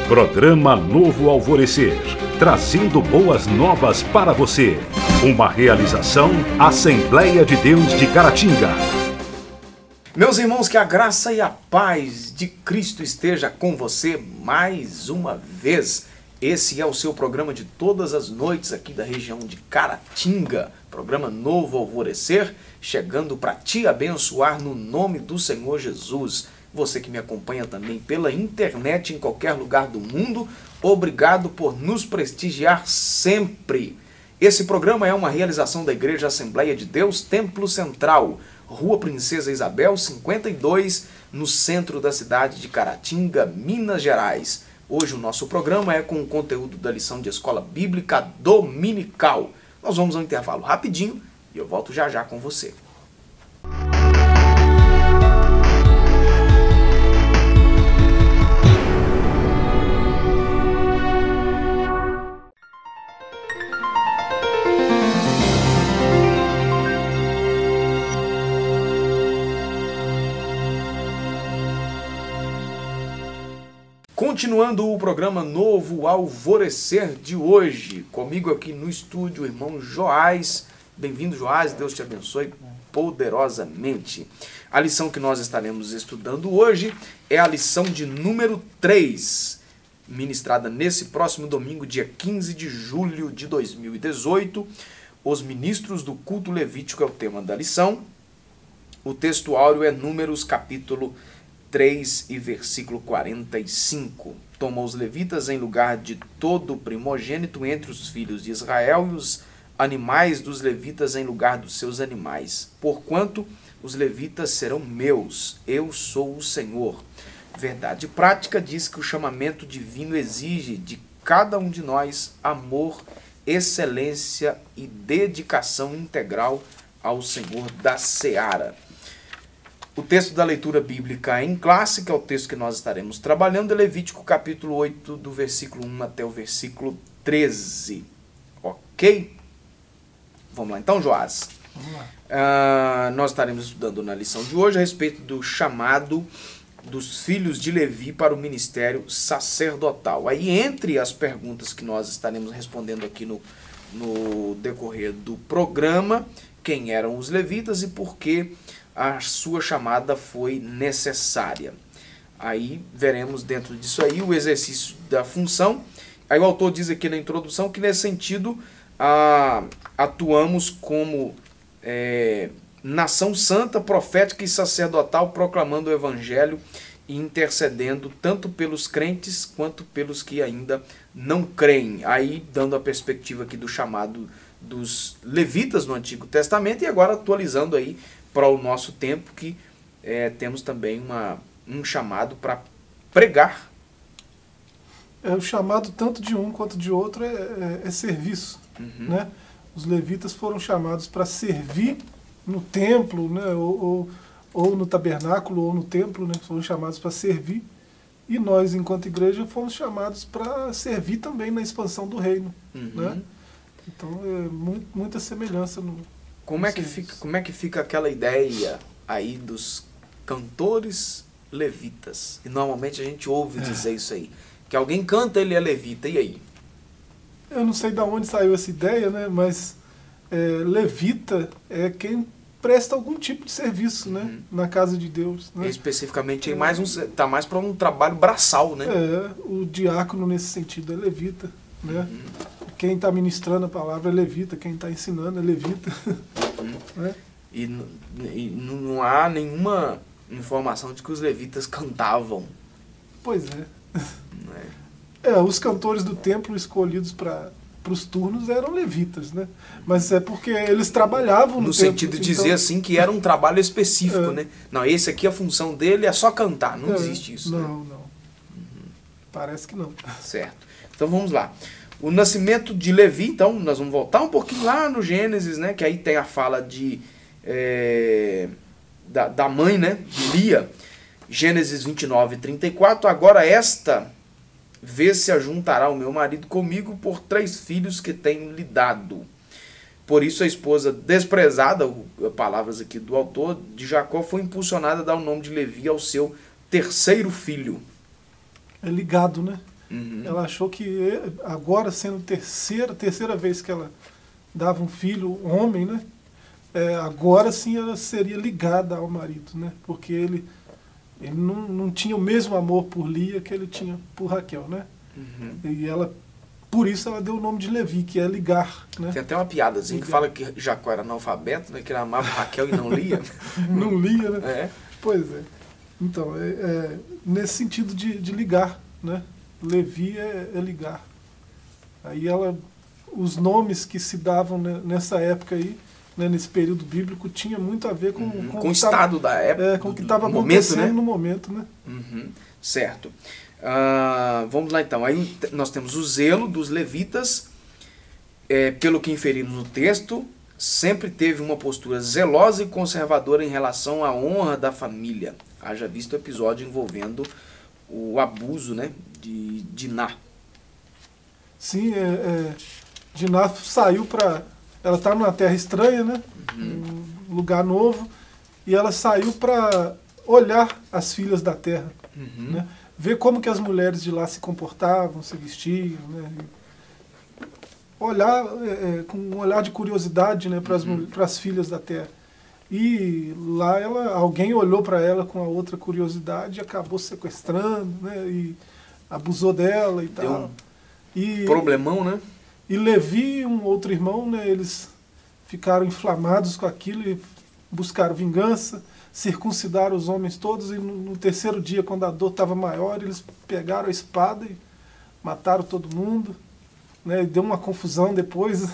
Programa Novo Alvorecer, trazendo boas novas para você. Uma realização Assembleia de Deus de Caratinga. Meus irmãos, que a graça e a paz de Cristo esteja com você mais uma vez. Esse é o seu programa de todas as noites aqui da região de Caratinga. Programa Novo Alvorecer, chegando para te abençoar no nome do Senhor Jesus. Você que me acompanha também pela internet em qualquer lugar do mundo, obrigado por nos prestigiar sempre. Esse programa é uma realização da Igreja Assembleia de Deus, Templo Central, Rua Princesa Isabel, 52, no centro da cidade de Caratinga, Minas Gerais. Hoje o nosso programa é com o conteúdo da lição de Escola Bíblica Dominical. Nós vamos ao intervalo rapidinho e eu volto já já com você. Continuando o programa Novo Alvorecer de hoje, comigo aqui no estúdio o irmão Joás. Bem-vindo, Joás, Deus te abençoe poderosamente. A lição que nós estaremos estudando hoje é a lição de número 3, ministrada nesse próximo domingo, dia 15 de julho de 2018. Os ministros do culto levítico é o tema da lição. O texto áureo é Números capítulo 3 e versículo 45. Toma os levitas em lugar de todo primogênito entre os filhos de Israel e os animais dos levitas em lugar dos seus animais. Porquanto os levitas serão meus, eu sou o Senhor. Verdade prática diz que o chamamento divino exige de cada um de nós amor, excelência e dedicação integral ao Senhor da Seara. O texto da leitura bíblica em classe, que é o texto que nós estaremos trabalhando, é Levítico capítulo 8, do versículo 1 até o versículo 13. Ok? Vamos lá então, Joás. Vamos lá. Nós estaremos estudando na lição de hoje a respeito do chamado dos filhos de Levi para o ministério sacerdotal. Aí, entre as perguntas que nós estaremos respondendo aqui no decorrer do programa, quem eram os levitas e por que a sua chamada foi necessária. Aí veremos dentro disso aí o exercício da função. Aí o autor diz aqui na introdução que nesse sentido atuamos como nação santa, profética e sacerdotal, proclamando o evangelho e intercedendo tanto pelos crentes quanto pelos que ainda não creem. Aí dando a perspectiva aqui do chamado dos levitas no Antigo Testamento e agora atualizando aí para o nosso tempo, que temos também um chamado para pregar. O chamado tanto de um quanto de outro é serviço. Uhum. Né? Os levitas foram chamados para servir no templo, né? ou no tabernáculo, ou no templo, né? Foram chamados para servir. E nós, enquanto igreja, fomos chamados para servir também na expansão do reino. Uhum. Né? Então, muita semelhança no... Como é que fica aquela ideia aí dos cantores levitas? E normalmente a gente ouve dizer isso aí. Que alguém canta, ele é levita. E aí? Eu não sei de onde saiu essa ideia, né? Mas levita é quem presta algum tipo de serviço, né? Na casa de Deus. Né? Especificamente, tá mais para um trabalho braçal, né? O diácono nesse sentido é levita. Né? Uhum. Quem está ministrando a palavra é levita, quem está ensinando é levita. Né? E não há nenhuma informação de que os levitas cantavam. Pois é. Os cantores do templo escolhidos para os turnos eram levitas, né? Mas é porque eles trabalhavam no templo. No sentido de dizer assim que era um trabalho específico, né? Não, esse aqui a função dele é só cantar, não existe isso. Não, né? não. Parece que não. Certo. Então vamos lá. O nascimento de Levi, então, nós vamos voltar um pouquinho lá no Gênesis, né? Que aí tem a fala da mãe, né? De Lia. Gênesis 29, 34. Agora esta vez se ajuntará o meu marido comigo por 3 filhos que tenho lhe dado. Por isso a esposa desprezada, palavras aqui do autor, de Jacó, foi impulsionada a dar o nome de Levi ao seu 3º filho. É ligado, né? Ela achou que agora, sendo terceira vez que ela dava um filho, homem, né? Agora sim ela seria ligada ao marido, né? Porque ele não tinha o mesmo amor por Lia que ele tinha por Raquel, né? E ela, por isso ela deu o nome de Levi, que é ligar, né? Tem até uma piada assim, que fala que Jacó era analfabeto, né? Que ele amava Raquel e não Lia. Não lia, né? É. Pois é. Então, nesse sentido de ligar, né? Levi é ligar. Aí os nomes que se davam nessa época aí, né, nesse período bíblico, tinha muito a ver com o estado da época, com o que estava acontecendo, acontecendo né? no momento, né? Certo. Vamos lá então. Aí nós temos o zelo dos levitas, pelo que inferimos no texto, sempre teve uma postura zelosa e conservadora em relação à honra da família. Haja visto o episódio envolvendo o abuso, né, de Diná. Sim, Diná saiu para... Ela está numa terra estranha, né? Um lugar novo. E ela saiu para olhar as filhas da terra. Né? Ver como que as mulheres de lá se comportavam, se vestiam. Né? Olhar com um olhar de curiosidade, né, para as filhas da terra. E lá alguém olhou para ela com a outra curiosidade e acabou sequestrando, né? E abusou dela e tal. Problemão, né? E Levi e um outro irmão, né, eles ficaram inflamados com aquilo e buscaram vingança, circuncidaram os homens todos, e no terceiro dia, quando a dor estava maior, eles pegaram a espada e mataram todo mundo, né, e deu uma confusão depois.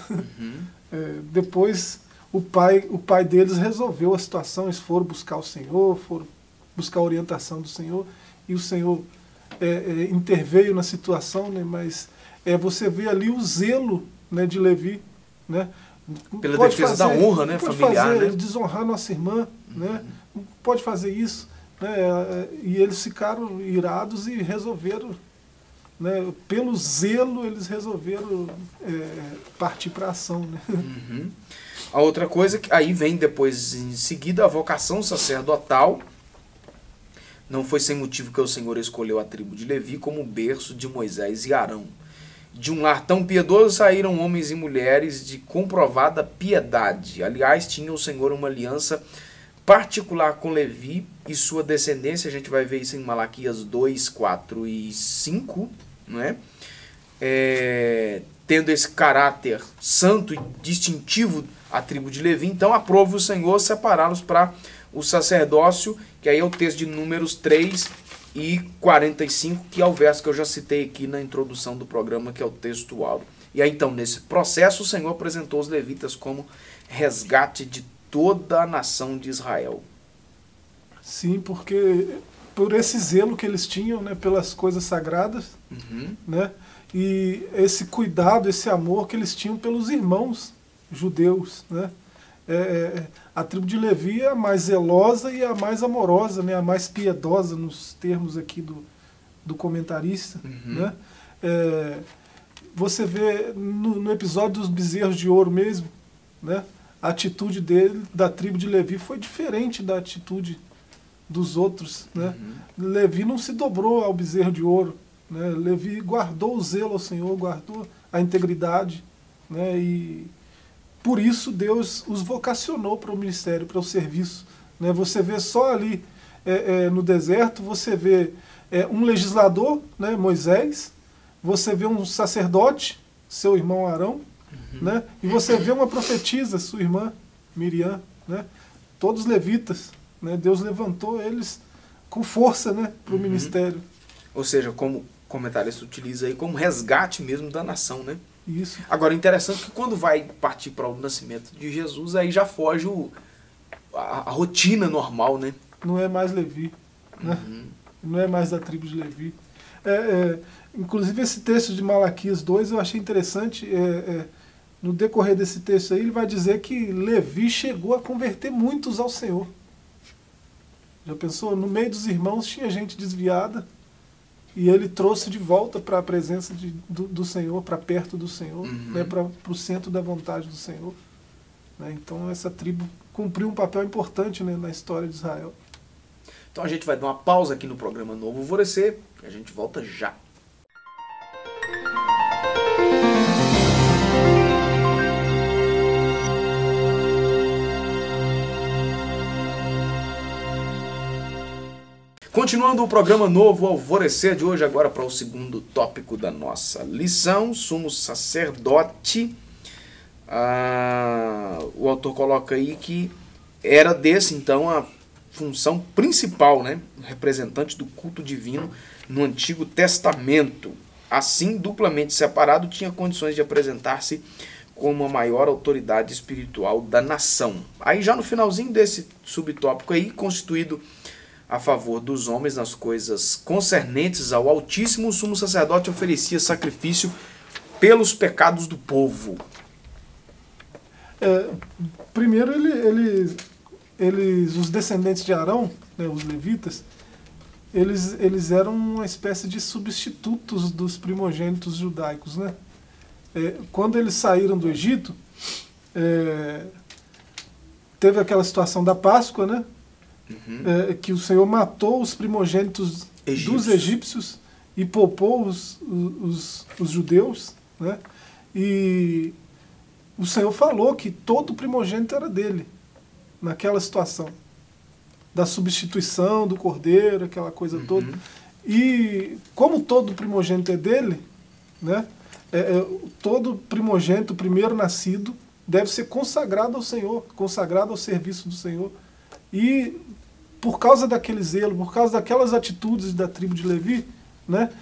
Depois o pai deles resolveu a situação, eles foram buscar o Senhor, foram buscar a orientação do Senhor, e o Senhor interveio na situação, né, mas você vê ali o zelo, né, de Levi, né? Pela defesa da honra, né, familiar, né? Desonrar nossa irmã, né? Não pode fazer isso, né? E eles ficaram irados e resolveram, né, pelo zelo, eles resolveram partir para a ação, né? A outra coisa, que aí vem depois, em seguida, a vocação sacerdotal. Não foi sem motivo que o Senhor escolheu a tribo de Levi como berço de Moisés e Arão. De um lar tão piedoso saíram homens e mulheres de comprovada piedade. Aliás, tinha o Senhor uma aliança particular com Levi e sua descendência. A gente vai ver isso em Malaquias 2, 4 e 5, não é? Tendo esse caráter santo e distintivo a tribo de Levi, então aprove o Senhor separá-los para o sacerdócio, que aí é o texto de Números 3 e 45, que é o verso que eu já citei aqui na introdução do programa, que é o textual. E aí então, nesse processo, o Senhor apresentou os levitas como resgate de toda a nação de Israel. Sim, porque por esse zelo que eles tinham, né, pelas coisas sagradas, né, e esse cuidado, esse amor que eles tinham pelos irmãos judeus, né? A tribo de Levi é a mais zelosa e a mais amorosa, né? A mais piedosa, nos termos aqui do comentarista. Né? Você vê no episódio dos bezerros de ouro mesmo, né? A atitude da tribo de Levi foi diferente da atitude dos outros. Né? Levi não se dobrou ao bezerro de ouro. Né? Levi guardou o zelo ao Senhor, guardou a integridade, né? E por isso Deus os vocacionou para o ministério, para o serviço. Né? Você vê só ali no deserto, você vê um legislador, né, Moisés, você vê um sacerdote, seu irmão Arão, né? E você vê uma profetisa, sua irmã Miriam, né? Todos levitas. Né? Deus levantou eles com força, né, para o ministério. Ou seja, como o comentarista utiliza aí, como resgate mesmo da nação, né? Isso. Agora, interessante que quando vai partir para o nascimento de Jesus, aí já foge a rotina normal, né? Não é mais Levi, né? Não é mais da tribo de Levi. Inclusive, esse texto de Malaquias 2 eu achei interessante. No decorrer desse texto aí, ele vai dizer que Levi chegou a converter muitos ao Senhor. Já pensou? No meio dos irmãos tinha gente desviada, e ele trouxe de volta para a presença do Senhor, para perto do Senhor, né, para o centro da vontade do Senhor. Né? Então essa tribo cumpriu um papel importante, né, na história de Israel. Então a gente vai dar uma pausa aqui no programa Novo Alvorecer, e a gente volta já. Continuando o programa Novo Alvorecer de hoje, agora para o segundo tópico da nossa lição, sumo sacerdote. O autor coloca aí que era desse, então, a função principal, né? Representante do culto divino no Antigo Testamento. Assim, duplamente separado, tinha condições de apresentar-se como a maior autoridade espiritual da nação. Aí já no finalzinho desse subtópico aí, constituído a favor dos homens nas coisas concernentes ao Altíssimo, o sumo sacerdote oferecia sacrifício pelos pecados do povo. Primeiro, os descendentes de Arão, né, os levitas, eles eram uma espécie de substitutos dos primogênitos judaicos, né? Quando eles saíram do Egito, teve aquela situação da Páscoa, né? Que o Senhor matou os primogênitos dos egípcios e poupou os judeus, né? E o Senhor falou que todo primogênito era dele, naquela situação da substituição do cordeiro, aquela coisa toda. E como todo primogênito é dele, né? Todo primogênito, primeiro nascido, deve ser consagrado ao Senhor, consagrado ao serviço do Senhor. E por causa daquele zelo, por causa daquelas atitudes da tribo de Levi, né,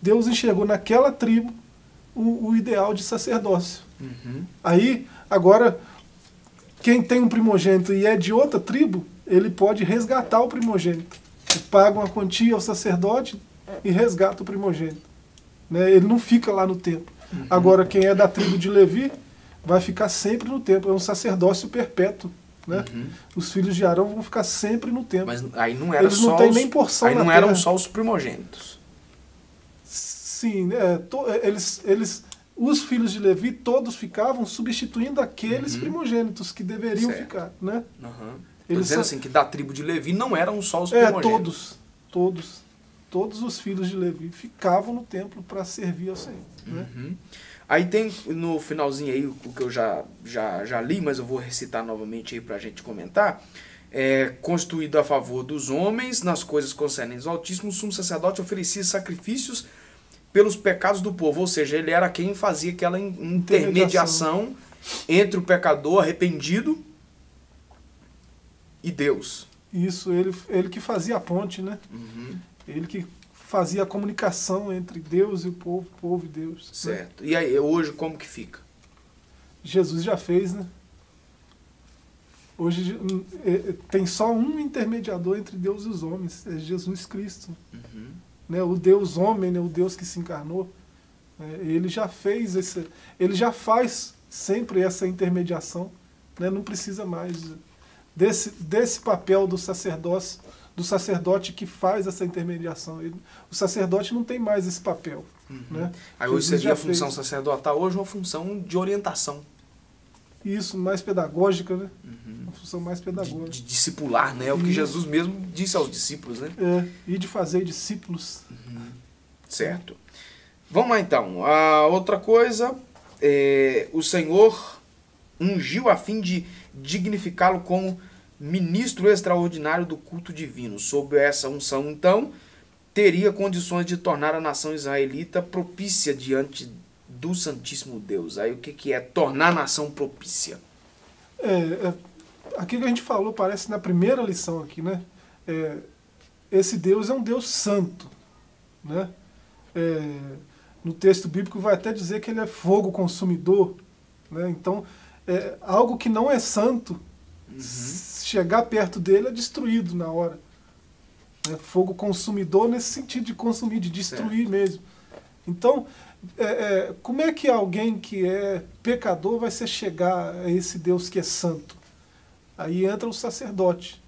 Deus enxergou naquela tribo o ideal de sacerdócio. Aí, agora, quem tem um primogênito e é de outra tribo, ele pode resgatar o primogênito. Ele paga uma quantia ao sacerdote e resgata o primogênito. Né? Ele não fica lá no templo. Agora, quem é da tribo de Levi vai ficar sempre no templo. É um sacerdócio perpétuo. Né? Os filhos de Arão vão ficar sempre no templo. Mas aí não era eles não têm nem porção aí não na eram terra. só os primogênitos. Sim, os filhos de Levi todos ficavam substituindo aqueles primogênitos que deveriam ficar. Né? Eles dizendo assim, que da tribo de Levi não eram só os primogênitos. Todos os filhos de Levi ficavam no templo para servir ao Senhor. Né? Aí tem no finalzinho aí o que eu já li, mas eu vou recitar novamente aí para a gente comentar. Constituído a favor dos homens nas coisas concernentes ao Altíssimo, o sumo sacerdote oferecia sacrifícios pelos pecados do povo, ou seja, ele era quem fazia aquela intermediação entre o pecador arrependido e Deus. Isso, ele que fazia a ponte, né? Ele que fazia a comunicação entre Deus e o povo e Deus. Certo. Né? E aí, hoje como que fica? Jesus já fez, né? Hoje tem só um intermediador entre Deus e os homens, é Jesus Cristo. Né? O Deus homem, né? O Deus que se encarnou. Ele já fez ele já faz sempre essa intermediação. Né? Não precisa mais desse papel do sacerdócio, do sacerdote que faz essa intermediação. O sacerdote não tem mais esse papel. Né? Aí hoje seria a função sacerdotal, hoje uma função de orientação. Isso, mais pedagógica, né? Uma função mais pedagógica. De discipular, né? É o que Jesus mesmo disse aos discípulos, né? E de fazer discípulos. Certo. Vamos lá então. A outra coisa, o Senhor ungiu a fim de dignificá-lo como ministro extraordinário do culto divino. Sob essa unção, então, teria condições de tornar a nação israelita propícia diante do Santíssimo Deus. Aí o que é tornar a nação propícia? Aquilo que a gente falou parece na primeira lição aqui, né? Esse Deus é um Deus santo, né? No texto bíblico vai até dizer que ele é fogo consumidor, né? Então, algo que não é santo, chegar perto dele é destruído na hora. Fogo consumidor nesse sentido de consumir, de destruir mesmo. Então, como é que alguém que é pecador vai se chegar a esse Deus que é santo? Aí entra o sacerdote.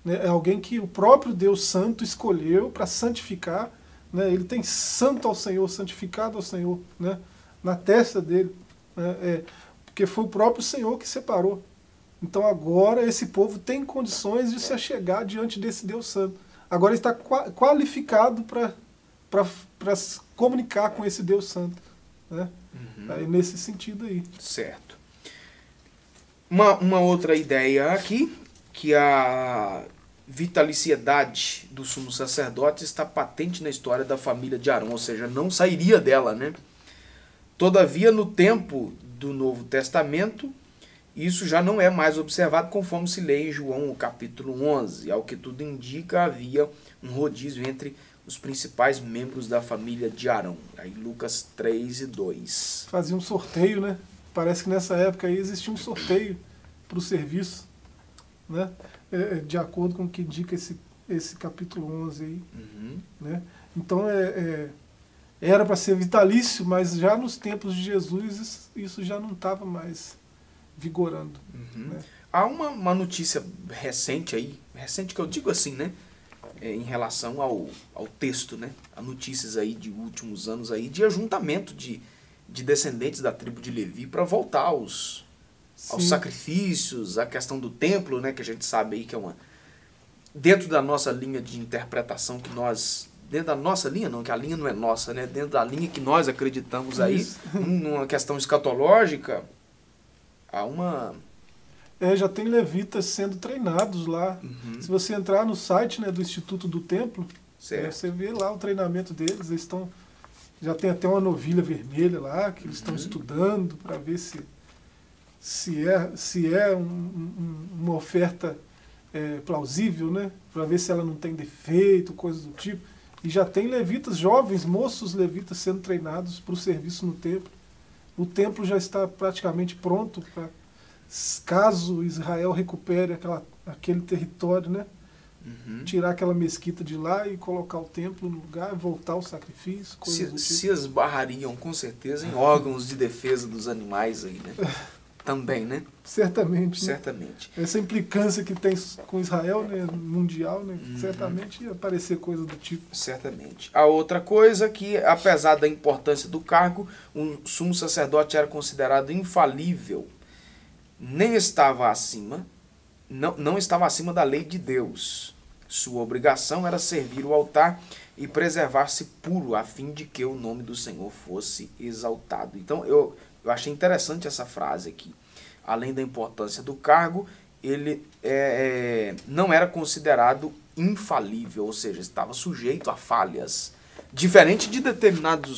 Né? É alguém que o próprio Deus santo escolheu para santificar. Né? Ele tem santo ao Senhor, santificado ao Senhor, né? Na testa dele. Né? Porque foi o próprio Senhor que separou. Então agora esse povo tem condições de se achegar diante desse Deus santo. Agora ele está qualificado para comunicar com esse Deus santo. Né? Aí, nesse sentido aí. Certo. Uma outra ideia aqui, que a vitaliciedade do sumo sacerdote está patente na história da família de Arão, ou seja, não sairia dela, né? Todavia, no tempo do Novo Testamento, isso já não é mais observado, conforme se lê em João, capítulo 11. Ao que tudo indica, havia um rodízio entre os principais membros da família de Arão. Aí Lucas 3:2. Fazia um sorteio, né? Parece que nessa época aí existia um sorteio para o serviço, né? De acordo com o que indica esse capítulo 11 aí. Né? Então, era para ser vitalício, mas já nos tempos de Jesus isso já não estava mais vigorando. Né? Há uma notícia recente aí, recente que eu digo assim, né? Em relação ao texto, né? Há notícias aí de últimos anos aí de ajuntamento de descendentes da tribo de Levi para voltar aos sacrifícios, a questão do templo, né? Que a gente sabe aí que é uma... Dentro da nossa linha de interpretação que nós... Dentro da nossa linha, não, que a linha não é nossa, né? Dentro da linha que nós acreditamos aí, numa questão escatológica, há uma... já tem levitas sendo treinados lá. Se você entrar no site, né, do Instituto do Templo, você vê lá o treinamento deles. Eles estão, já tem até uma novilha vermelha lá, que eles estão estudando para ver se é uma oferta plausível, né? Para ver se ela não tem defeito, coisas do tipo. E já tem levitas, jovens, moços levitas sendo treinados para o serviço no templo. O templo já está praticamente pronto para, caso Israel recupere aquele território, né? Tirar aquela mesquita de lá e colocar o templo no lugar, voltar ao sacrifício, coisas do tipo. Se esbarrariam com certeza em órgãos de defesa dos animais aí, né? Também, né? Certamente. Certamente. Né? Essa implicância que tem com Israel, né, mundial, né, certamente ia aparecer coisa do tipo. Certamente. A outra coisa que, apesar da importância do cargo, o sumo sacerdote era considerado infalível. Nem estava acima, não estava acima da lei de Deus. Sua obrigação era servir o altar e preservar-se puro, a fim de que o nome do Senhor fosse exaltado. Então, eu achei interessante essa frase aqui. Além da importância do cargo, ele não era considerado infalível, ou seja, estava sujeito a falhas. Diferente de determinado,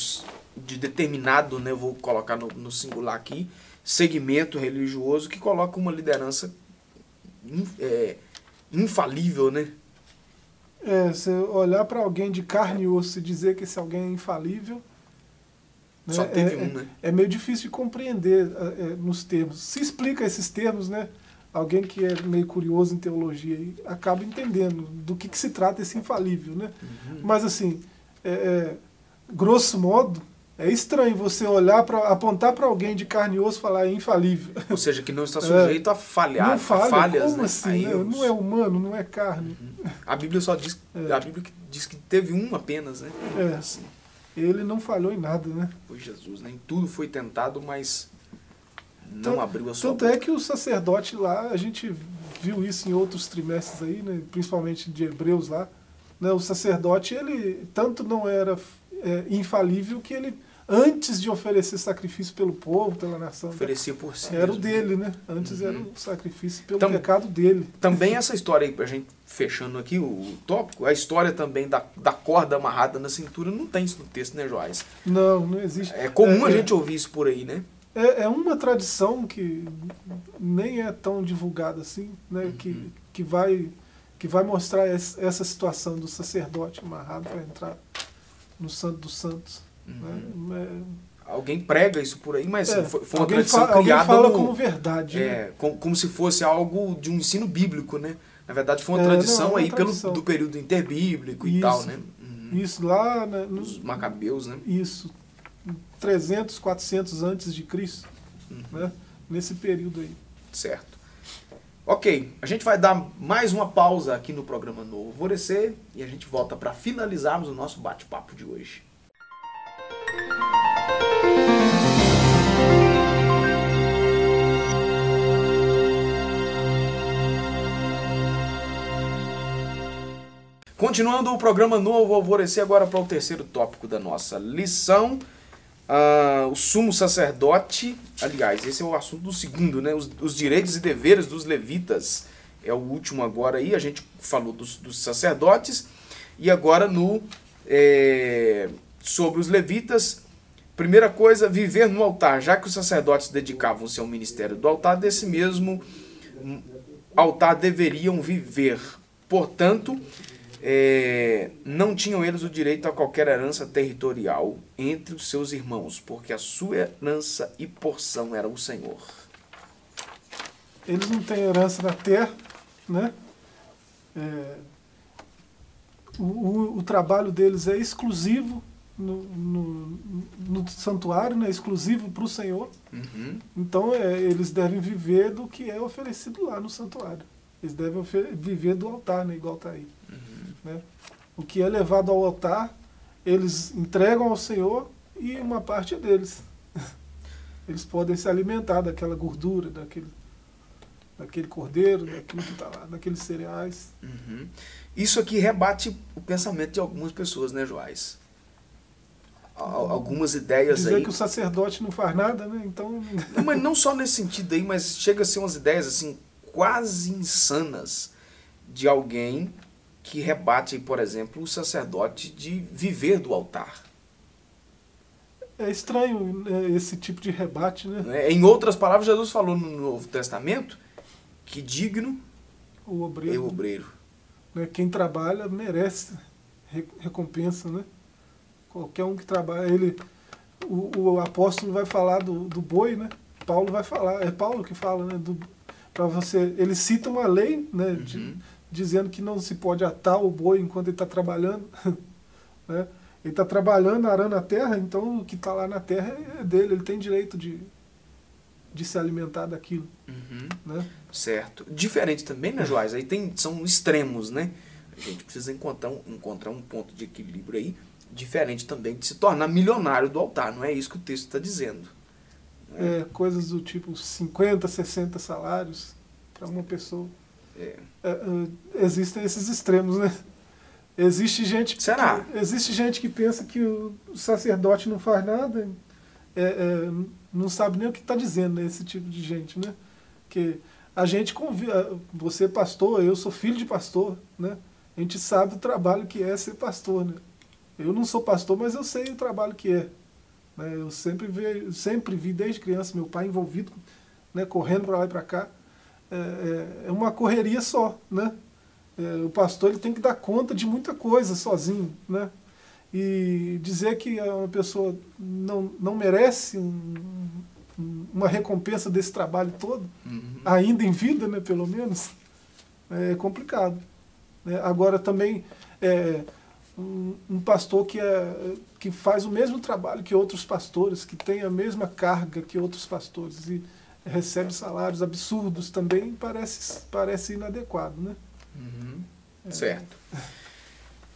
né, eu vou colocar no singular aqui, segmento religioso que coloca uma liderança infalível, né? Se olhar para alguém de carne e osso e dizer que esse alguém é infalível, né, só teve né? É meio difícil de compreender nos termos. Se explica esses termos, né? Alguém que é meio curioso em teologia aí, acaba entendendo do que se trata esse infalível, né? Mas assim, grosso modo, é estranho você olhar apontar para alguém de carne e osso e falar é infalível. Ou seja, que não está sujeito a falhar, não falha, falhas, como né? assim? Não é humano, não é carne. A Bíblia só diz, a Bíblia diz que teve um apenas, né? Assim. Ele não falhou em nada, né? Foi Jesus, né? Em tudo foi tentado, mas não abriu a sua boca. Tanto é que o sacerdote lá, a gente viu isso em outros trimestres aí, né? Principalmente de Hebreus lá, né? O sacerdote, ele tanto não era infalível que ele, antes de oferecer sacrifício pelo povo, pela nação, oferecia por si era mesmo. O dele, né? Antes era o sacrifício pelo pecado dele. Também essa história aí, pra gente fechando aqui o tópico, a história também da corda amarrada na cintura, não tem isso no texto, né, Joás? Não existe. É comum a gente ouvir isso por aí, né? É uma tradição que nem é tão divulgada assim, né? Que vai mostrar essa situação do sacerdote amarrado para entrar no Santo dos Santos. Né? Alguém prega isso por aí, mas foi uma tradição criada... Alguém fala como verdade. Né? Como se fosse algo de um ensino bíblico, né? Na verdade, foi uma tradição aí do período interbíblico e tal, né? Isso lá... Né, os Macabeus, né? Isso. 300, 400 antes de Cristo. Né? Nesse período aí. Certo. Ok, a gente vai dar mais uma pausa aqui no programa Novo Alvorecer e a gente volta para finalizarmos o nosso bate-papo de hoje. Continuando o programa Novo Alvorecer, agora para o terceiro tópico da nossa lição. O sumo sacerdote, aliás, esse é o assunto do segundo, né? Os direitos e deveres dos levitas é o último agora aí, a gente falou dos sacerdotes, e agora sobre os levitas. Primeira coisa, viver no altar, já que os sacerdotes dedicavam-se ao ministério do altar, desse mesmo altar deveriam viver. Portanto, não tinham eles o direito a qualquer herança territorial entre os seus irmãos, porque a sua herança e porção era o Senhor. Eles não têm herança na terra, né? O trabalho deles é exclusivo no santuário, né? Exclusivo para o Senhor. Uhum. Então eles devem viver do que é oferecido lá no santuário. Eles devem viver do altar, né? Igual está aí. Uhum. Né? O que é levado ao altar, eles entregam ao Senhor e uma parte é deles. Eles podem se alimentar daquela gordura, daquele cordeiro, daquilo que está lá, daqueles cereais. Uhum. Isso aqui rebate o pensamento de algumas pessoas, né, Joás? Algumas ideias dizer aí... que o sacerdote não faz nada, né? Então... Não, mas não só nesse sentido aí, mas chega a ser umas ideias assim, quase insanas de alguém que rebate, por exemplo, o sacerdote de viver do altar. É estranho, né, esse tipo de rebate, né? Em outras palavras, Jesus falou no Novo Testamento que digno O obreiro, é o obreiro. Né? Quem trabalha merece recompensa, né? Qualquer um que trabalha, o apóstolo vai falar do boi, né? Paulo vai falar, é Paulo que fala, né? Para você, ele cita uma lei, né? Uhum. Dizendo que não se pode atar o boi enquanto ele está trabalhando, né? Ele está trabalhando, arando a terra, então o que está lá na terra é dele, ele tem direito de se alimentar daquilo. Uhum. Né? Certo. Diferente também, né, Joás? Aí são extremos, né? A gente precisa encontrar um ponto de equilíbrio aí, diferente também de se tornar milionário do altar. Não é isso que o texto está dizendo. Né? Coisas do tipo 50, 60 salários para uma pessoa. Existem esses extremos, né? Existe gente que pensa que o sacerdote não faz nada, não sabe nem o que está dizendo, né, esse tipo de gente, né? Que a gente você é pastor, eu sou filho de pastor, né? A gente sabe o trabalho que é ser pastor, né? Eu não sou pastor, mas eu sei o trabalho que é. Né? Eu sempre vi desde criança meu pai envolvido, né, correndo para lá e para cá. É uma correria só, né? O pastor ele tem que dar conta de muita coisa sozinho, né? E dizer que uma pessoa não merece uma recompensa desse trabalho todo, ainda em vida, né, pelo menos, é complicado. Né? Agora também um pastor que faz o mesmo trabalho que outros pastores, que tem a mesma carga que outros pastores e recebe salários absurdos também, parece inadequado, né? Uhum. Certo.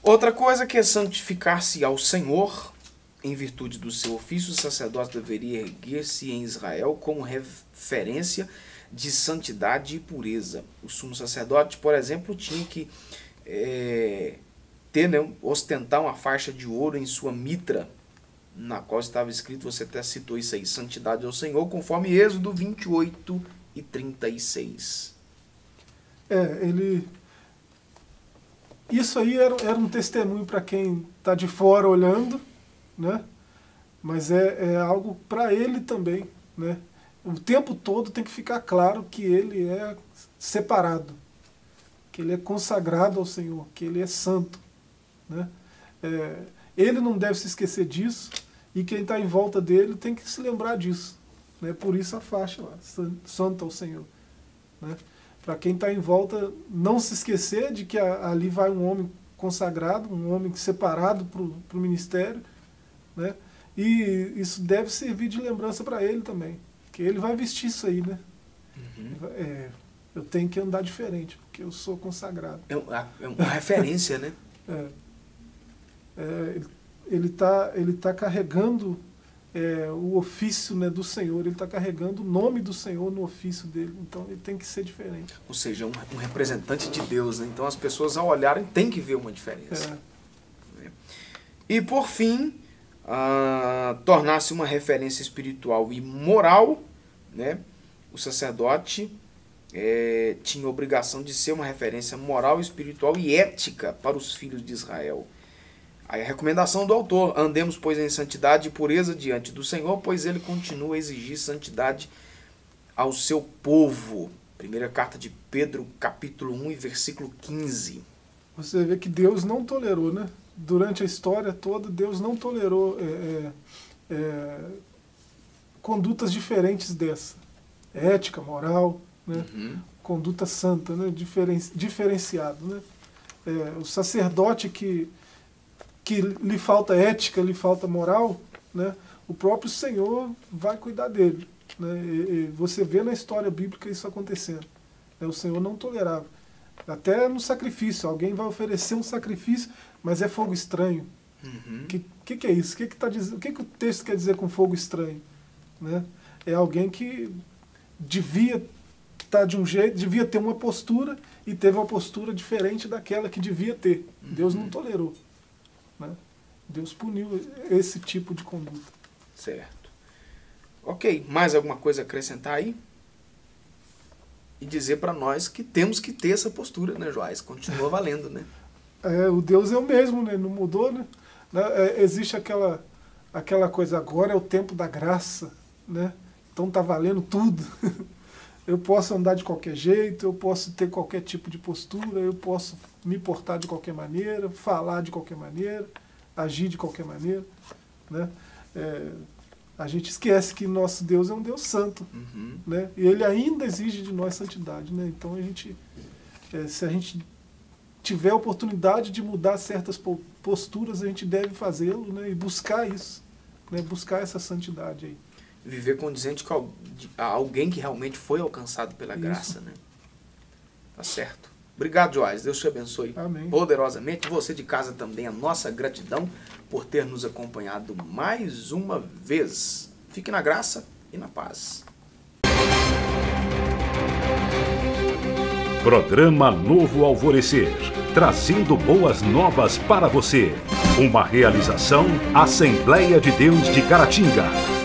Outra coisa que é santificar-se ao Senhor, em virtude do seu ofício, o sacerdote deveria erguer-se em Israel como referência de santidade e pureza. O sumo sacerdote, por exemplo, tinha que ostentar uma faixa de ouro em sua mitra, na qual estava escrito, você até citou isso aí, santidade ao Senhor, conforme Êxodo 28 e 36. Isso aí era um testemunho para quem está de fora olhando, né? Mas é algo para ele também, né? O tempo todo tem que ficar claro que ele é separado, que ele é consagrado ao Senhor, que ele é santo, né? Ele não deve se esquecer disso e quem está em volta dele tem que se lembrar disso, né? Por isso a faixa lá, santo ao Senhor, né? Para quem está em volta não se esquecer de que ali vai um homem consagrado, um homem separado para o ministério, né? E isso deve servir de lembrança para ele também, que ele vai vestir isso aí, né? Uhum. Eu tenho que andar diferente, porque eu sou consagrado. É uma referência, né? Ele tá carregando o ofício, né, do Senhor, ele está carregando o nome do Senhor no ofício dele, então ele tem que ser diferente. Ou seja, um representante de Deus, né? Então as pessoas ao olharem têm que ver uma diferença. E por fim, tornar-se uma referência espiritual e moral, né? O sacerdote tinha a obrigação de ser uma referência moral, espiritual e ética para os filhos de Israel. Aí a recomendação do autor: andemos, pois, em santidade e pureza diante do Senhor, pois ele continua a exigir santidade ao seu povo. Primeira carta de Pedro, capítulo 1 e versículo 15. Você vê que Deus não tolerou, né? Durante a história toda, Deus não tolerou condutas diferentes dessa. Ética, moral, né? Conduta santa, né? Diferenciado, né? O sacerdote que lhe falta ética, lhe falta moral, né? O próprio Senhor vai cuidar dele, né? E você vê na história bíblica isso acontecendo, né? O Senhor não tolerava. Até no sacrifício, alguém vai oferecer um sacrifício, mas é fogo estranho. Que é isso? O que o texto quer dizer com fogo estranho? Né? É alguém que devia estar de um jeito, devia ter uma postura e teve uma postura diferente daquela que devia ter. Deus não tolerou, né? Deus puniu esse tipo de conduta. Certo. Ok, mais alguma coisa a acrescentar aí? E dizer para nós que temos que ter essa postura, né, Joás? Continua valendo, né? O Deus é o mesmo, né? Não mudou, né? Existe aquela coisa, agora é o tempo da graça, né? Então tá valendo tudo. Eu posso andar de qualquer jeito, eu posso ter qualquer tipo de postura, eu posso me portar de qualquer maneira, falar de qualquer maneira, agir de qualquer maneira, né? A gente esquece que nosso Deus é um Deus santo, né? E ele ainda exige de nós santidade, né? Então se a gente tiver a oportunidade de mudar certas posturas, a gente deve fazê-lo, né? E buscar isso, né? Buscar essa santidade aí. Viver condizente com alguém que realmente foi alcançado pela graça, né? Tá certo. Obrigado, Joás. Deus te abençoe. Amém. Poderosamente. Você de casa também, a nossa gratidão por ter nos acompanhado mais uma vez. Fique na graça e na paz. Programa Novo Alvorecer, trazendo boas novas para você. Uma realização Assembleia de Deus de Caratinga.